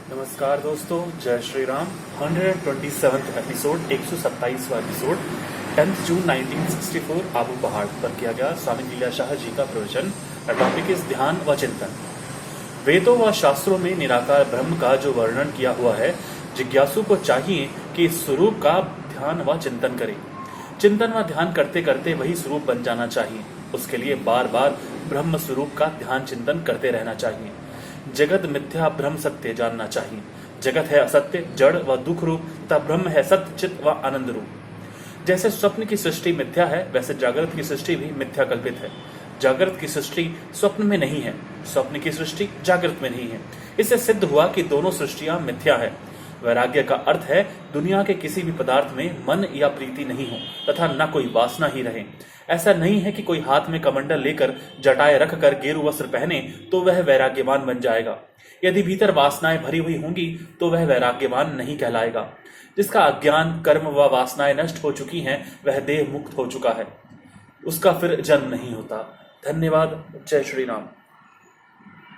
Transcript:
नमस्कार दोस्तों, जय श्री राम। 127th एपिसोड, 127वां एपिसोड 10th जून 1964 आबू पहाड़ पर किया गया स्वामी लीलाशाह जी का प्रवचन। टॉपिक इज ध्यान व चिंतन। वेदों व शास्त्रों में निराकार ब्रह्म का जो वर्णन किया हुआ है, जिज्ञासु को चाहिए कि इस स्वरूप का ध्यान व चिंतन करे। चिंतन व ध्यान करते करते वही स्वरूप बन जाना चाहिए। उसके लिए बार बार ब्रह्म स्वरूप का ध्यान चिंतन करते रहना चाहिए। जगत मिथ्या ब्रह्म सत्य जानना चाहिए। जगत है असत्य, जड़ व दुख रूप, तथा ब्रह्म है सत्य, चित व आनंद रूप। जैसे स्वप्न की सृष्टि मिथ्या है, वैसे जागृत की सृष्टि भी मिथ्या कल्पित है। जागृत की सृष्टि स्वप्न में नहीं है, स्वप्न की सृष्टि जागृत में नहीं है। इससे सिद्ध हुआ कि दोनों सृष्टियां मिथ्या है। वैराग्य का अर्थ है दुनिया के किसी भी पदार्थ में मन या प्रीति नहीं हो तथा न कोई वासना ही रहे। ऐसा नहीं है कि कोई हाथ में कमंडल लेकर जटाए रखकर गेरू वस्त्र पहने तो वह वैराग्यवान बन जाएगा। यदि भीतर वासनाएं भरी हुई होंगी तो वह वैराग्यवान नहीं कहलाएगा। जिसका अज्ञान, कर्म व वासनाएं नष्ट हो चुकी हैं, वह देह मुक्त हो चुका है। उसका फिर जन्म नहीं होता। धन्यवाद। जय श्री राम।